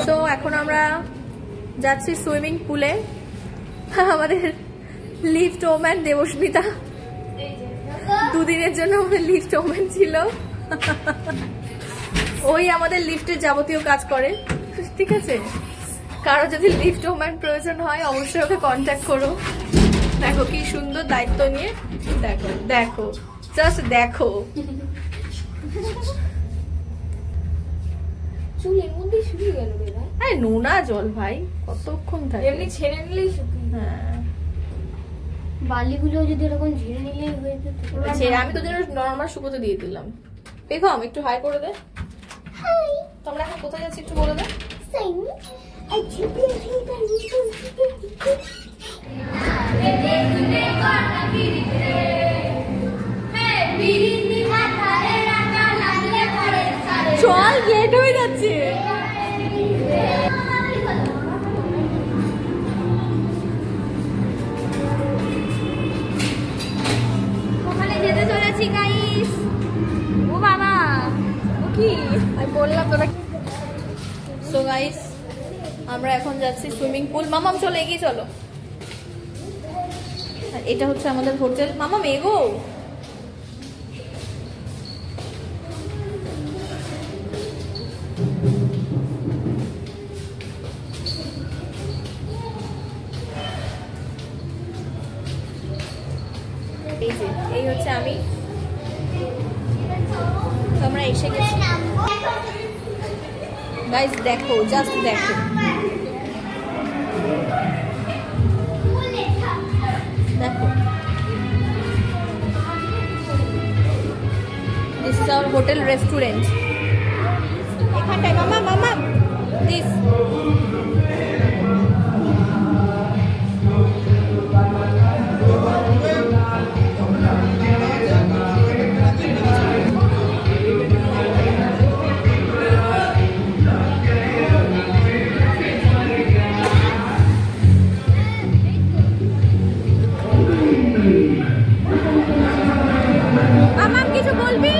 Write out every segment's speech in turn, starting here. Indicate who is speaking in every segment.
Speaker 1: তো এখন আমরা যাচ্ছি সুইমিং পুলে। আমাদের লিফট ওম্যান দেবস্মিতা দুদিনের জন্য আমাদের লিফট ওম্যান ছিল। ওই আমাদের লিফটের যাবতীয় কাজ করে, ঠিক আছে? কারো যদি লিফট ওম্যান প্রয়োজন হয় অবশ্যই ওকে কন্ট্যাক্ট করো। দেখো কি সুন্দর দায়িত্ব নিয়ে, দেখো দেখো জাস্ট দেখো।
Speaker 2: চুলের মধ্যে শুকিয়ে গেল রে ভাই।
Speaker 1: আরে নোনা জল ভাই, কতক্ষণ থাকে?
Speaker 2: এমনি ছেড়ে নিলেই শুকিয়ে।
Speaker 1: হ্যাঁ,
Speaker 2: বালিগুলো যদি এরকম ঝেড়ে নিলেই হয়ে যেত।
Speaker 1: ছেড়ে আমি তো যেন নরমাল শুকোতে দিয়ে দিলাম। বেগম একটু হাই করে দে।
Speaker 2: হাই,
Speaker 1: তোমরা এখন কোথায় যাচ্ছি একটু বলে দে।
Speaker 2: সেম
Speaker 1: চল, লেট হয়ে যাচ্ছে।
Speaker 2: ওখানে যেতে চলেছি গাইস। ও বাবা, ও কি আমি বললাম তোরা।
Speaker 1: সো গাইস, আমরা এখন যাচ্ছি সুইমিং পুল। মামাম চলো, এগিয়ে চলো। আর এটা হচ্ছে আমাদের হোটেল। মামাম এগো। এই যে এই হচ্ছে আমি। তো আমরা এসে গেছি গাইস, দেখো জাস্ট দেখো। দেখো, this is our hotel restaurant. এখানটায় মামা মামা দিস। মামা কিছু বলবি?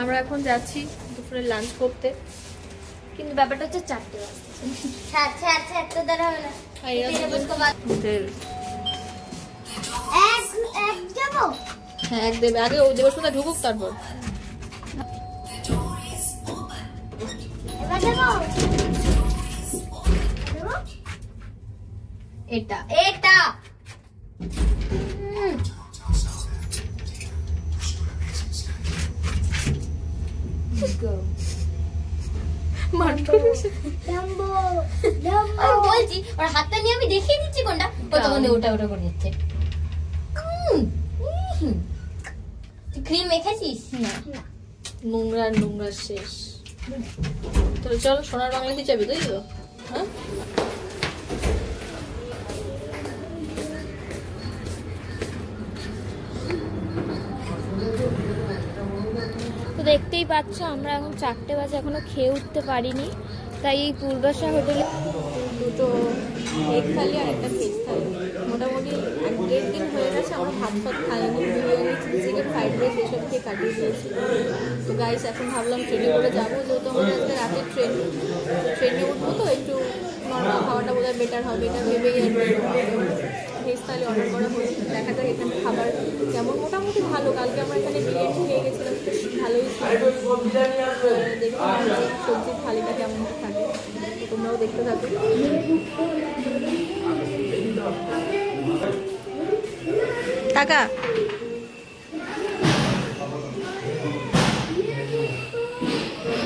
Speaker 1: আমরা এখন যাচ্ছি দুপুরে লাঞ্চ করতে,
Speaker 2: কিন্তু ব্যাপারটা হচ্ছে 4টে বাজছে। আচ্ছা আচ্ছা এত দ্বারা হবে না। এক যাব
Speaker 1: হ্যাঁ এক দেবে, আগে ও দেবস্মিতা ঢুকুক তারপর।
Speaker 2: এটা এটা বলছি ওর হাতটা নিয়ে আমি দেখিয়ে দিচ্ছি কোনটা, তখন ওটা ওটা করে দিচ্ছে। ক্রিম মেখেছিস?
Speaker 1: না, নোংরা নোংরা শেষ। তাহলে চল সোনার বাংলাতে যাবি, তাই তো? হ্যাঁ
Speaker 2: তো দেখতেই পাচ্ছ আমরা এখন 4টে বাজে এখনো খেয়ে উঠতে পারিনি, তাই এই পূর্বাশা হোটেলে
Speaker 1: দুটো এগ থালি আর একটা ভেজ থালি। মোটামুটি 1-1.5 দিন হয়ে গেছে আমরা ভাত ফাত খাইনি, বিরিয়ানি চিকেন ফ্রাইড রাইস এসব খেয়ে কাটিয়ে দিয়েছি। তো গাইস এখন ভাবলাম ট্রেনে করে যাবো, যেহেতু আমাদের আজকে রাতের ট্রেনে উঠবো, তো একটু নর্মাল খাওয়াটা বোধহয় বেটার হবে, এটা ভেবেই আর ভেজ থালি অর্ডার করা হয়েছে। দেখা যাক এখানে খাবার কেমন, মোটামুটি ভালো। কালকে আমরা এখানে বিরিয়ানি খেয়ে গেছিলাম, ভালোই দেখি সবজির থালিটা কেমন থাকে, তোমরাও দেখতে থাকো। টাকা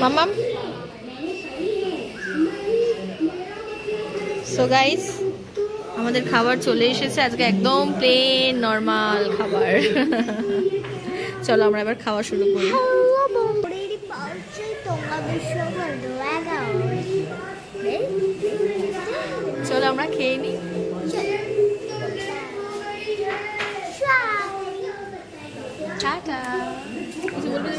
Speaker 1: মামাম। সো গাইস আমাদের খাবার চলে এসেছে, আজকে একদম প্লেন নর্মাল খাবার। চলো আমরা এবার খাওয়া শুরু করি। চলো আমরা খেয়ে নিই। টাটা। কিছু বলবে?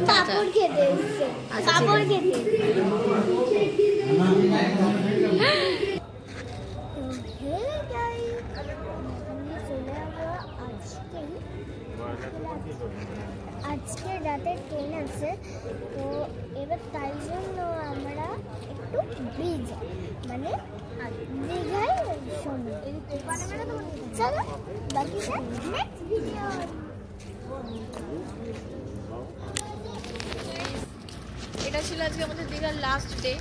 Speaker 2: পাপড় খেতে এসেছে, পাপড় খেতে। আজকে রাতে ট্রেন আছে, তো এবার তাই জন্য আমরা একটু ব্রিজ মানে দীঘায় চলো বাকিটা নেক্সট ভিডিও।
Speaker 1: এটা ছিল আজকে আমাদের দীঘার লাস্ট ডে।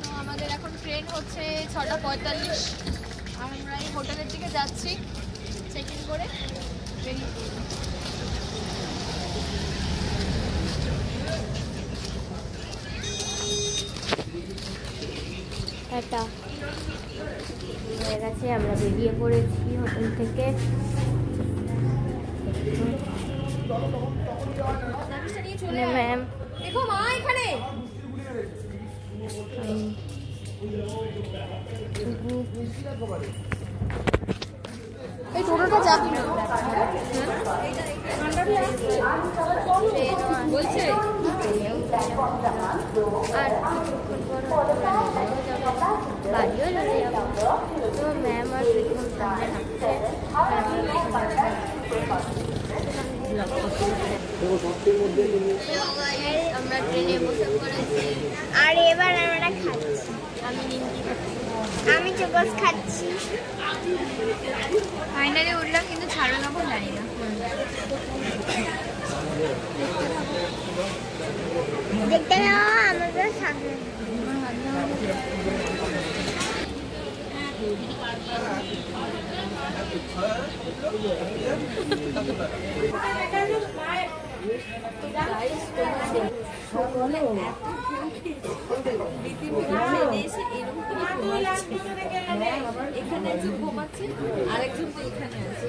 Speaker 1: তো আমাদের এখন ট্রেন হচ্ছে 6:45। আমরা এই হোটেলের দিকে যাচ্ছি চেক ইন করে।
Speaker 2: টাটা হয়ে গেছে, আমরা বেরিয়ে পড়েছি হোটেল থেকে। ম্যাম
Speaker 1: দেখো মা এখানে এই টোটোটা যাবে বলছে।
Speaker 2: আর বাড়িও চলে যাবো, তো ম্যাম আর প্রীতম সামনে হাঁটছে, আমরা ট্রেনে বসে পড়েছি। আর এবার আমরা খাচ্ছি, আমি নিমকি খাচ্ছি, আমি চোকস খাচ্ছি। ফাইনালি উঠলাম, কিন্তু ছাড়ো না জানি না। দেখতে নাও আমাদের সামনে।
Speaker 1: এখানে একজন ঘুমাচ্ছে, আরেকজন তো এখানে আছে।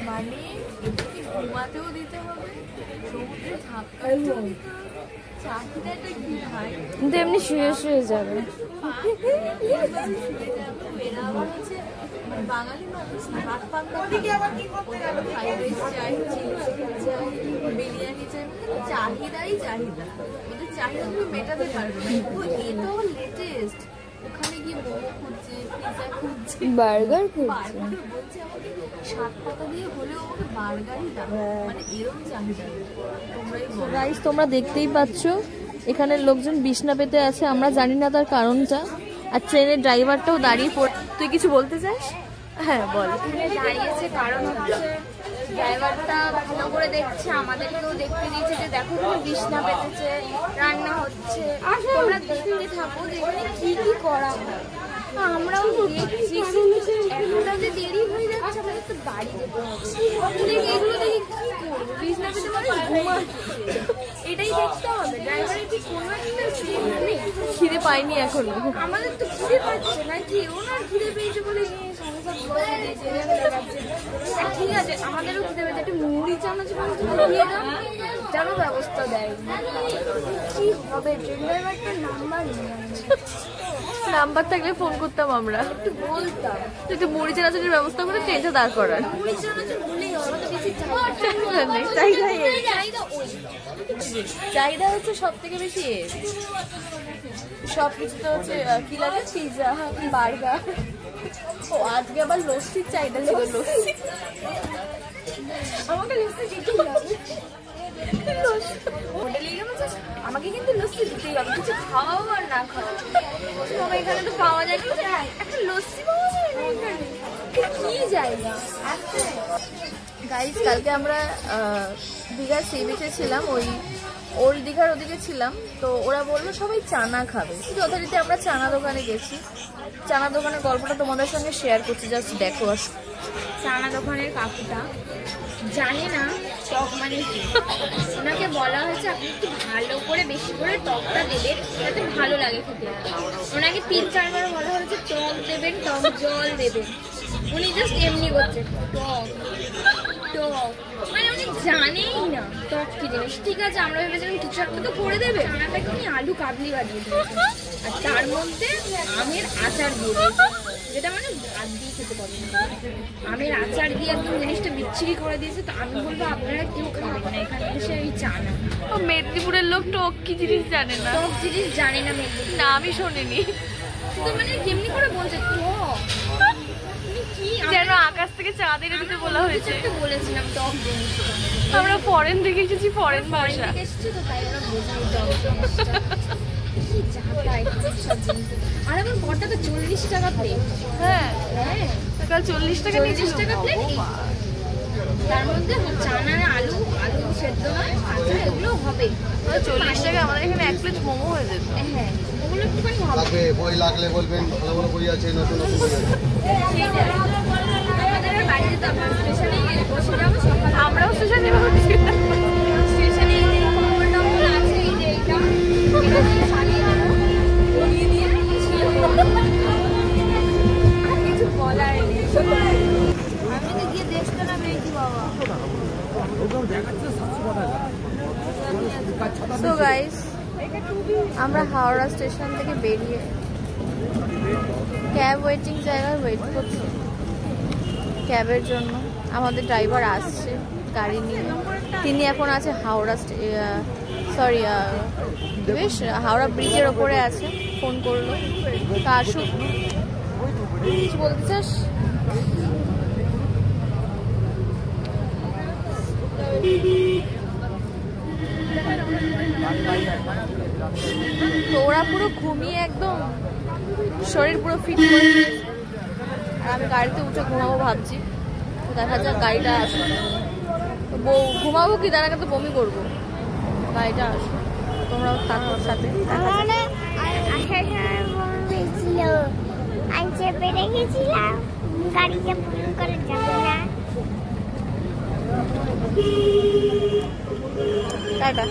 Speaker 1: মানে ঘুমাতেও দিতে হবে, সমুদ্রে ঝাঁপটাও দিতে হবে, চাকরিটা কি ভাই,
Speaker 2: কিন্তু এমনি শুয়ে শুয়ে যাবে।
Speaker 1: এরা আবার হচ্ছে বাঙালি মানুষ, ভাত পান্তা ফ্রাইড রাইস চাই, চিলি চিকেন চাই, বিরিয়ানি চাই, চাহিদাই চাহিদা। ওদের চাহিদা তুমি মেটাতে পারবে না। এটাও লেটেস্ট, ওখানে গিয়ে মোমো খুঁজছে, পিজা খুঁজছে,
Speaker 2: বার্গার খুঁজছে,
Speaker 1: বলছে আমাকে 7 টাকা দিয়ে হলেও আমাকে বার্গারই দাও, মানে এরকম চাহিদা। তোমরা দেখতেই পাচ্ছ এখানে লোকজন বিছনা পেতে আছে, আমরা জানি না তার কারণটা, আর ট্রেনের ড্রাইভারটাও দাঁড়িয়ে পড়ে। তুই কিছু বলতে চাস? হ্যাঁ বল।
Speaker 2: দাঁড়িয়েছে কারণ হচ্ছে ড্রাইভারটা ভালো করে দেখছে, আমাদেরকেও দেখতে দিয়েছে যে দেখো তুমি বিছনা পেতেছে, রান্না হচ্ছে, তোমরা দেখতে থাকো যে এখানে কি কি করা হয়। আমরাও দেখছি, একটা যে দেরি হয়ে যাচ্ছে, আমাদের তো বাড়ি যেতে হবে। এগুলো দেখে কি করবো? বিছনা পেতে মানে ঘুমাচ্ছে, এটাই দেখতে হবে। ড্রাইভারের কি কোনো একটা
Speaker 1: খিদে পাইনি এখনো,
Speaker 2: আমাদের তো খিদে পাচ্ছে নাকি, ওনার খিদে পেয়েছে বলে ঠিক আছে, আমাদেরও খিদে পেয়েছে, একটু মুড়ি চানাচুর দিয়ে দাও, যেন ব্যবস্থা দেয়। কি হবে? ট্রেন ড্রাইভারটার
Speaker 1: নাম্বার থাকলে ফোন করতাম আমরা,
Speaker 2: একটু বলতাম
Speaker 1: একটু মুড়ি চানাচুরের ব্যবস্থা করে ট্রেনটা দাঁড় করার।
Speaker 2: মুড়ি চানাচুর বলেই আমরা তো বেশি
Speaker 1: চাহিদা হচ্ছে সব থেকে বেশি সব কিছুতে হচ্ছে কি লাগে, পিৎজা, বার্গার। ও আজকে আবার লস্যির চাহিদা ছিল, লস্যি।
Speaker 2: আমাকে লস্যি দিতেই হবে, হোটেলে গেলে আমাকে কিন্তু লস্যি দিতেই হবে, কিছু খাওয়াও আর না খাওয়া। সবাই এখানে তো পাওয়া যায় না, একটা লস্যি পাওয়া যায় না এখানে, কি জায়গা আছে।
Speaker 1: গাইস কালকে আমরা দীঘার সি বিচে ছিলাম, ওই ওল্ড দীঘার ওদিকে ছিলাম। তো ওরা বললো সবাই চানা খাবে, যথারীতি আমরা চানা দোকানে গেছি। চানা দোকানের গল্পটা তোমাদের সঙ্গে শেয়ার করছি, জাস্ট দেখো।
Speaker 2: চানা দোকানের কাকুটা জানে না টক মানে কি, ওনাকে বলা হয়েছে আপনি একটু ভালো করে বেশি করে টকটা দেবেন যাতে ভালো লাগে খেতে। ওনাকে 3-4 বার বলা হয়েছে টক দেবেন, টক জল দেবেন, উনি জাস্ট এমনি করছেন টক টক, মানে উনি জানেই না টক কি জিনিস। ঠিক আছে, আমরা ভেবেছিলাম কিছু একটা তো করে দেবে, চানাটাকে উনি আলু কাবলি বানিয়ে দিয়েছেন, আর তার মধ্যে আমের আচার দিয়ে দিয়েছে, যেটা মানে ভাত দিয়ে খেতে পছন্দ। আমের আচার দিয়ে একদম জিনিসটা বিচ্ছিরি করে দিয়েছে। তো আমি বলবো আপনারা কেউ খাবেন না এখানে এসে এই চানা।
Speaker 1: মেদিনীপুরের লোক টক কি জিনিস জানে না,
Speaker 2: টক জিনিস জানে না মেদিনীপুর,
Speaker 1: না আমি শুনিনি।
Speaker 2: তো মানে কেমনি করে বলছে টক,
Speaker 1: যেন আকাশ থেকে চাঁদ এনে দিতে বলা হয়েছে।
Speaker 2: বলেছিলাম টক জিনিস,
Speaker 1: আমরা ফরেন থেকে এসেছি, ফরেন ভাষা
Speaker 2: এসেছি তো তাই ওরা বোঝাই টক জিনিসটা। আর আমার বড়টাকে 40 টাকা প্লেট।
Speaker 1: হ্যাঁ
Speaker 2: হ্যাঁ,
Speaker 1: সকাল 40 টাকা,
Speaker 2: 40 টাকা প্লেট। তার মধ্যে চানা, আলু সেদ্ধ নয়, আচার, এগুলো হবে।
Speaker 1: 40 টাকা আমাদের এখানে 1 প্লেট মোমো হয়ে যেত।
Speaker 2: হ্যাঁ, ওগুলো একটুখানি হবে।
Speaker 3: বই লাগলে বলবেন, ভালো ভালো বই আছে, নতুন নতুন বই আছে।
Speaker 2: আমাদের বাড়ি যেতে আপনার স্টেশনে বসে যাবো সকালে।
Speaker 1: আমরাও স্টেশনে
Speaker 2: স্টেশনে এই যে খবরটা আছে, এই যে এইটা সারিয়ে দেবো, বলিয়ে দিয়ে আর কিছু বলার নেই। আমি তো গিয়ে দেখতে না পেয়েছি বাবা।
Speaker 1: সো গাইস আমরা হাওড়া স্টেশন থেকে বেরিয়ে ক্যাব ওয়েটিং জায়গায় ওয়েট করছি ক্যাবের জন্য। আমাদের ড্রাইভার আসছে গাড়ি নিয়ে, তিনি এখন আছে হাওড়া বেশ হাওড়া ব্রিজের ওপরে আছে। ফোন করলো, তা আসুক। কিছু বলতে চাস? তো ওরা পুরো ঘুমিয়ে একদম শরীর পুরো ফিট করে দিয়েছে, আর আমি গাড়িতে উঠে ঘুমাবো ভাবছি। তো দেখা যাক গাড়িটা আসে, তো ঘুমাবো কি তার আগে তো বমি করবো। গাড়িটা আসো, তোমরাও থাকো সাথে। টাটা।